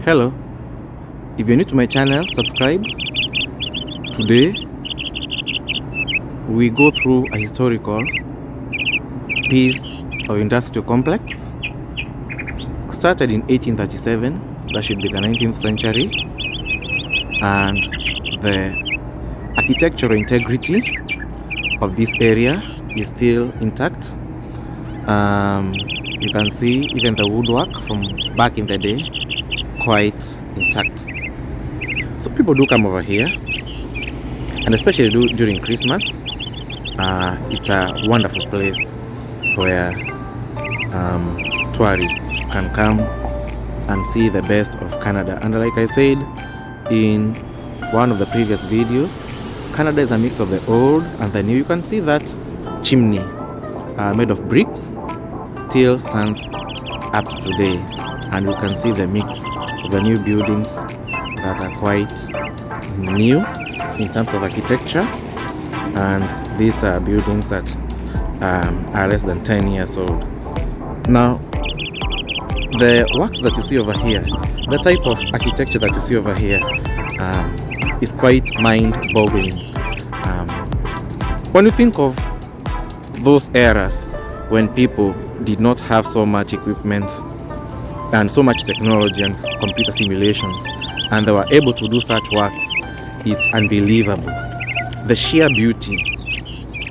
Hello, if you're new to my channel, subscribe. Today we go through a historical piece of industrial complex started in 1837, that should be the 19th century, and the architectural integrity of this area is still intact. You can see even the woodwork from back in the day quite intact. So people do come over here, and especially during Christmas. It's a wonderful place where tourists can come and see the best of Canada. And like I said in one of the previous videos, Canada is a mix of the old and the new. You can see that chimney made of bricks still stands up to today, and you can see the mix of the new buildings that are quite new in terms of architecture, and these are buildings that are less than 10 years old. Now, the works that you see over here, the type of architecture that you see over here is quite mind-boggling. When you think of those eras when people did not have so much equipment and so much technology and computer simulations, and they were able to do such works, it's unbelievable. The sheer beauty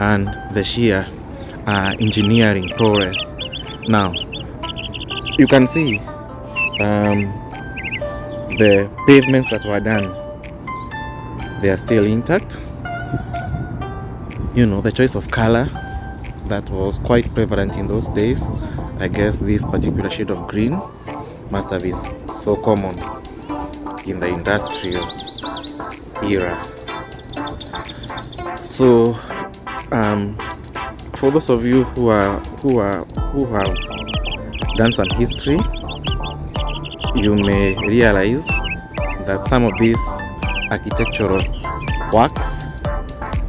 and the sheer engineering progress. Now, you can see the pavements that were done, they are still intact. You know, the choice of color that was quite prevalent in those days. I guess this particular shade of green must have been so common in the industrial era. So for those of you who have done some history, you may realize that some of these architectural works,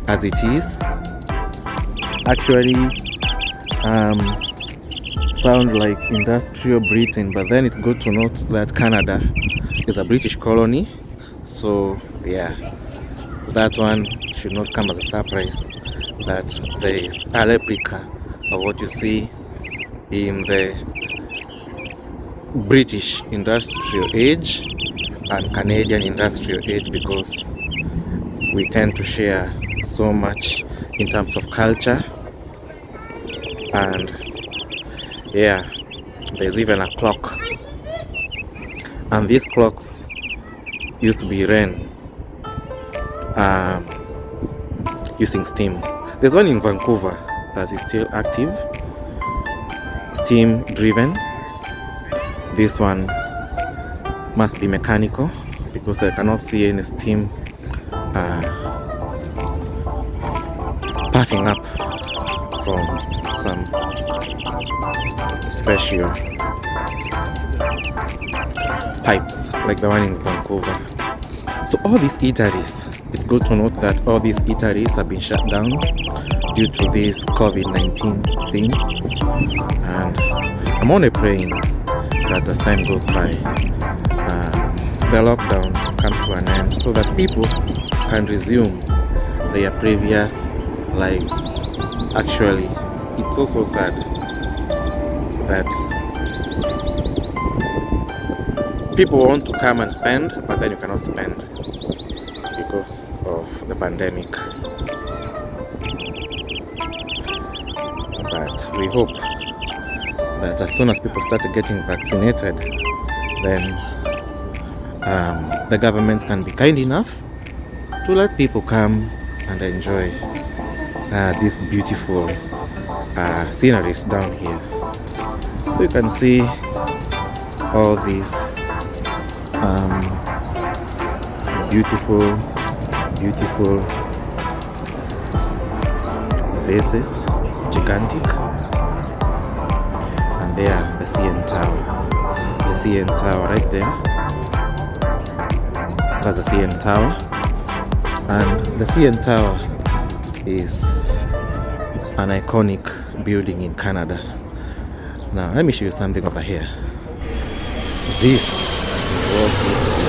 as it is, actually sound like industrial Britain, but then it's good to note that Canada is a British colony. So yeah, that one should not come as a surprise that there is a replica of what you see in the British industrial age and Canadian industrial age, because we tend to share so much in terms of culture. And yeah, there's even a clock, and these clocks used to be ran using steam. There's one in Vancouver that is still active, steam driven. This one must be mechanical because I cannot see any steam puffing up from some special pipes like the one in Vancouver. So all these eateries, it's good to note that all these eateries have been shut down due to this COVID-19 thing, and I'm only praying that as time goes by, the lockdown comes to an end so that people can resume their previous lives. Actually, it's so sad that people want to come and spend, but then you cannot spend because of the pandemic. But we hope that as soon as people start getting vaccinated, then the governments can be kind enough to let people come and enjoy these beautiful sceneries down here. So you can see all these beautiful vases, gigantic, and there the CN Tower right there. That's the CN Tower, and the CN Tower is an iconic building in Canada. Now let me show you something over here. This It's what used to be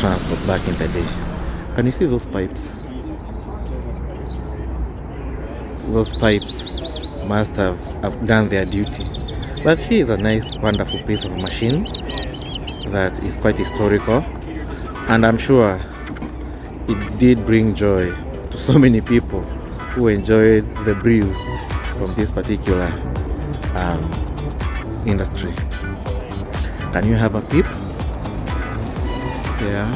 transport back in the day. Can you see those pipes? Those pipes must have done their duty. But here is a nice, wonderful piece of machine that is quite historical, and I'm sure it did bring joy to so many people who enjoyed the brews from this particular industry. Can you have a peep? Yeah.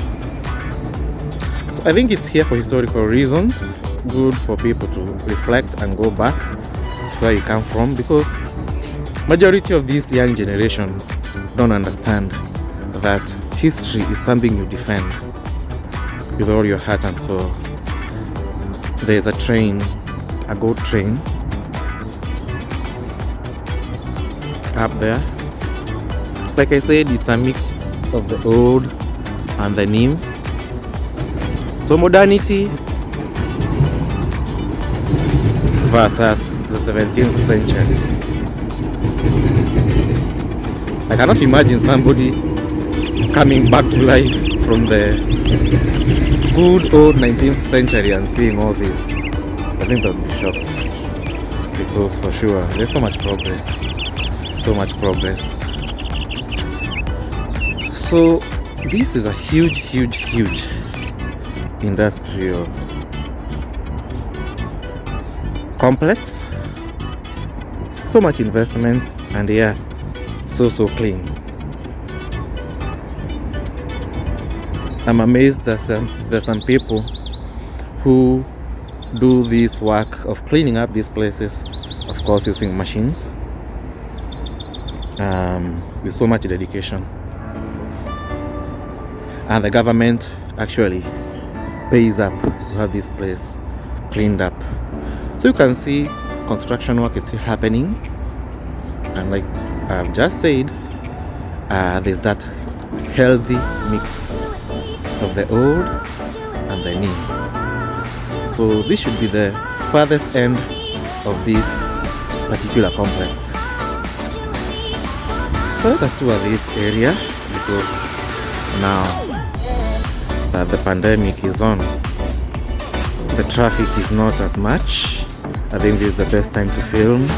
So I think it's here for historical reasons. It's good for people to reflect and go back to where you come from, because majority of this young generation don't understand that history is something you defend with all your heart and soul. There's a train, a goat train up there. Like I said, it's a mix of the old and the new. So modernity versus the 17th century. I cannot imagine somebody coming back to life from the good old 19th century and seeing all this. I think they'll be shocked, because for sure there's so much progress. So much progress. So this is a huge industrial complex. So much investment, and yeah, so clean. I'm amazed that there's some people who do this work of cleaning up these places, of course using machines, with so much dedication. And the government actually pays up to have this place cleaned up. So you can see construction work is still happening, and like I've just said, there's that healthy mix of the old and the new. So this should be the farthest end of this particular complex. So let us tour this area, because now that the pandemic is on, the traffic is not as much. I think this is the best time to film.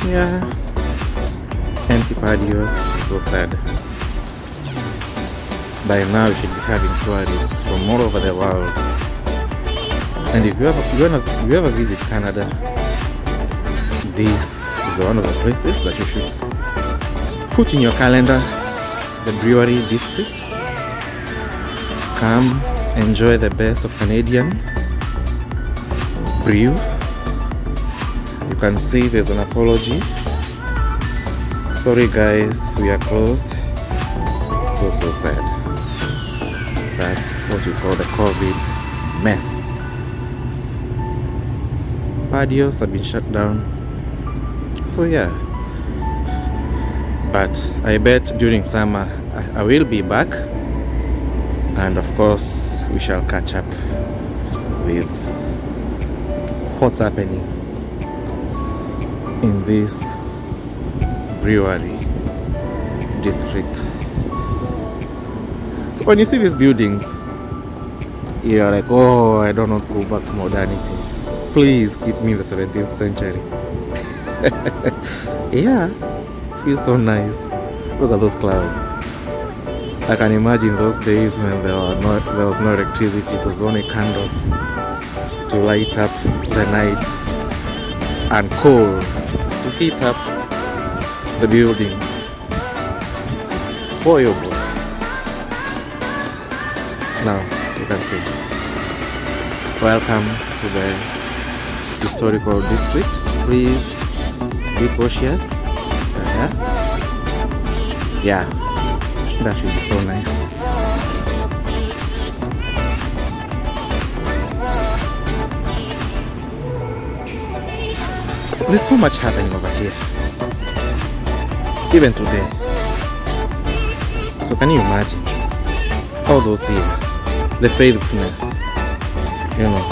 Yeah, empty patio, so sad. By now you should be having tourists from all over the world. And if you ever visit Canada, this is one of the places that you should put in your calendar. The brewery district. Come enjoy the best of Canadian brew. You can see there's an apology. Sorry guys, we are closed. So sad. That's what you call the COVID mess. Patios have been shut down. So yeah. But I bet during summer I will be back, and of course we shall catch up with what's happening in this brewery district. So when you see these buildings, you're like, oh, I don't want to go back to modernity. Please keep me in the 17th century. Yeah, feels so nice. Look at those clouds. I can imagine those days when there was no electricity. It was only candles to light up the night, and coal to heat up the buildings. Boy, oh boy. Now you can see. Welcome to the historical district. Please be cautious. Yeah, that should be so nice. So there's so much happening over here, even today. So can you imagine all those years, the faithfulness, you know.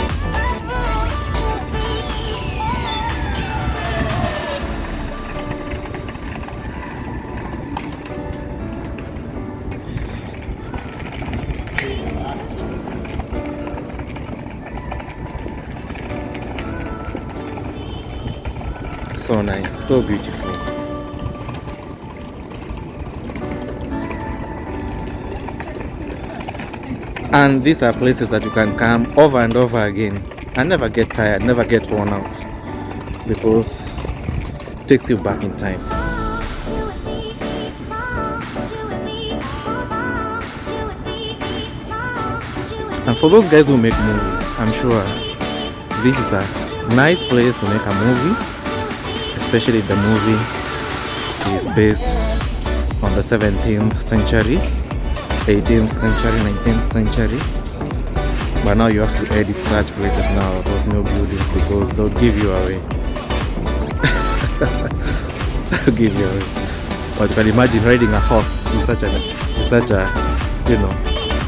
So nice, so beautiful. And these are places that you can come over and over again and never get tired, never get worn out, because it takes you back in time. And for those guys who make movies, I'm sure this is a nice place to make a movie, especially the movie is based on the 17th century, 18th century, 19th century. But now you have to edit such places now, those new buildings, because they'll give you away. They'll give you away. But you can imagine riding a horse in such a you know,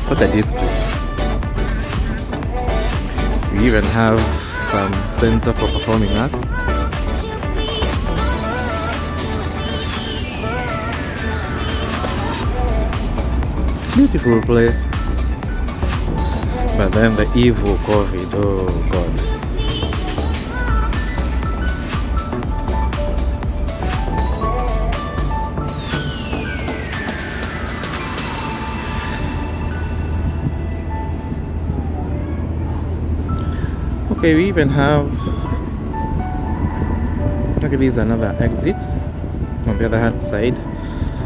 such a display. We even have some center for performing arts. Beautiful place. But then the evil COVID, oh God. Okay, we even have, okay, this is another exit on the other hand side.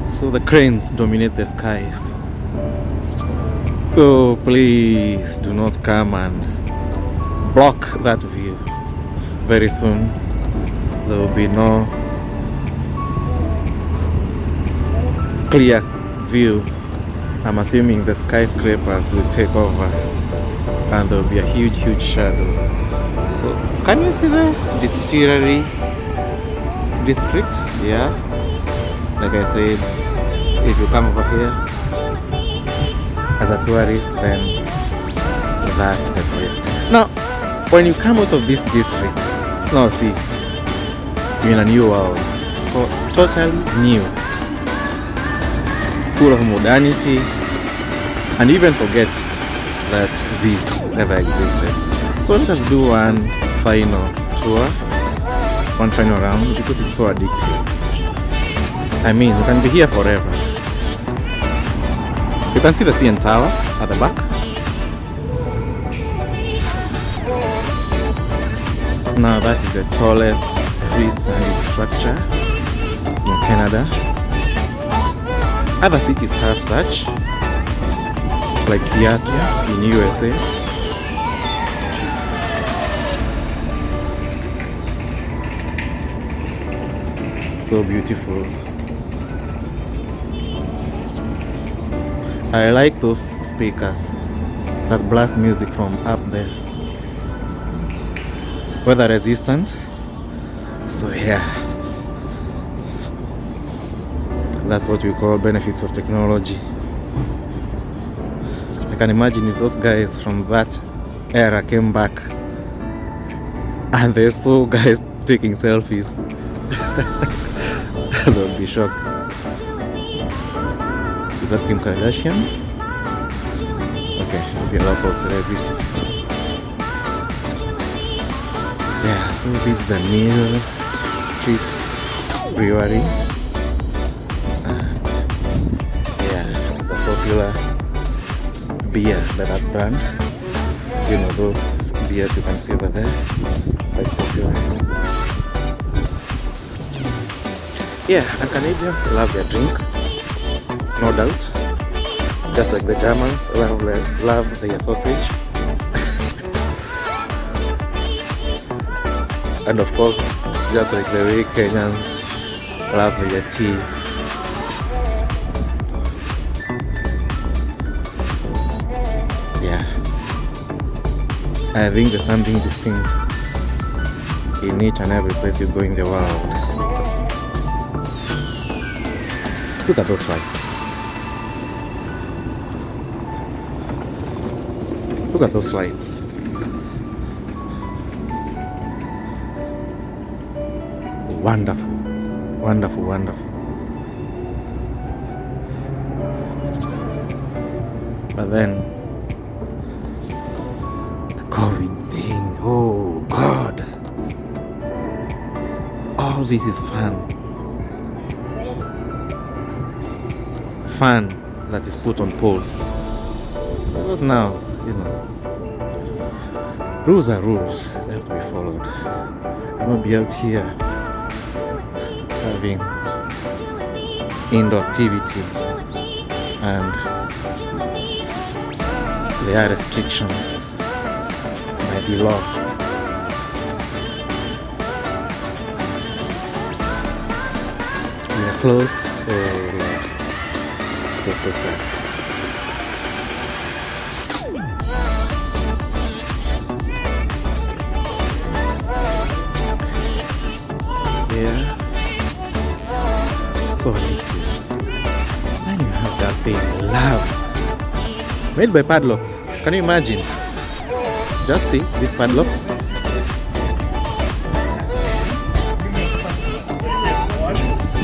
So the cranes dominate the skies. Oh, please do not come and block that view. Very soon there will be no clear view. I'm assuming the skyscrapers will take over and there will be a huge shadow. So can you see the distillery district? Yeah, like I said, if you come over here as a tourist, then that's the place. Now when you come out of this district, now see, you're in a new world. So totally new, full of modernity, and you even forget that this ever existed. So let us do one final tour, one final round, because it's so addictive. I mean, you can be here forever. You can see the CN Tower at the back. Now that is the tallest freestanding structure in Canada. Other cities have such, like Seattle in USA. So beautiful. I like those speakers that blast music from up there. Weather resistant. So yeah, that's what we call benefits of technology. I can imagine if those guys from that era came back and they saw guys taking selfies. They would be shocked. Is that Kim Kardashian? Okay, maybe a local celebrity. Yeah, so this is the Mill Street Brewery. And yeah, it's a popular beer by that brand. You know those beers you can see over there, quite popular. Yeah, and Canadians love their drink, no doubt. Just like the Germans love their sausage. And of course, just like the way Kenyans love their tea. Yeah, I think there's something distinct in each and every place you go in the world. Look at those lights. Look at those lights. Wonderful, wonderful, wonderful. But then the COVID thing, oh God. All this is fun. Fun that is put on poles. Because now, you know, rules are rules. They have to be followed. I won't be out here having indoor activity, and there are restrictions by the law. We are closed. Oh Lord, so sad. Yeah, so addictive. And you have that thing, love, made by padlocks. Can you imagine? Just see these padlocks.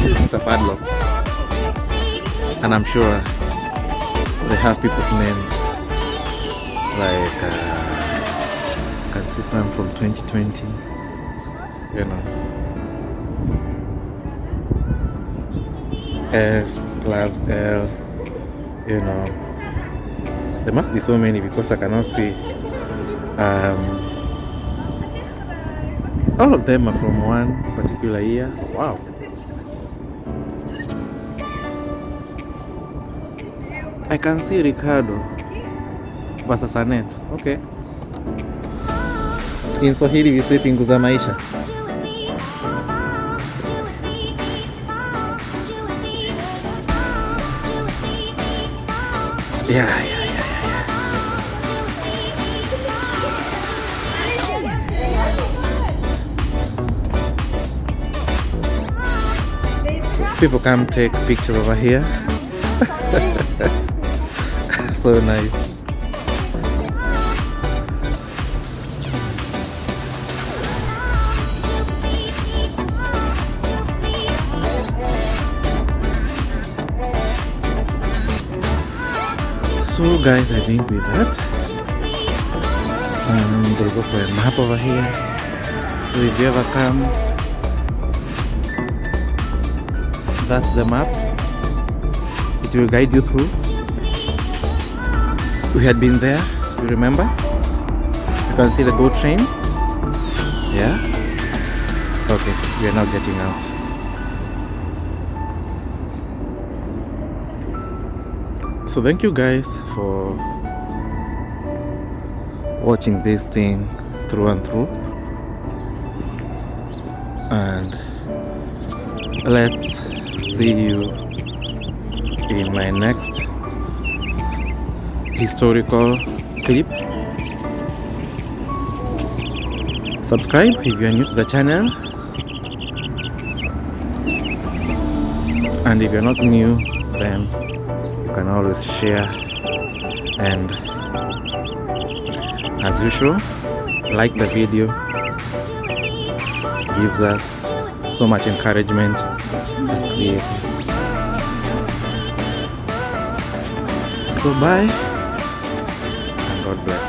These are padlocks, and I'm sure they have people's names. Like you can see some from 2020. You know, S loves L. You know, there must be so many because I cannot see. All of them are from one particular year. Wow. I can see Ricardo versus Annette. Okay. In Swahili we say pingu za maisha. Yeah. So people come take pictures over here. So nice. So guys, I think with that, there's also a map over here. So if you ever come, that's the map. It will guide you through. We had been there, you remember? You can see the GO train. Yeah? Okay, we are now getting out. So thank you guys for watching this thing through and through. And let's see you in my next historical clip. Subscribe if you are new to the channel, and if you're not new, then you can always share, and as usual, like the video. Gives us so much encouragement as creators. So bye, and God bless.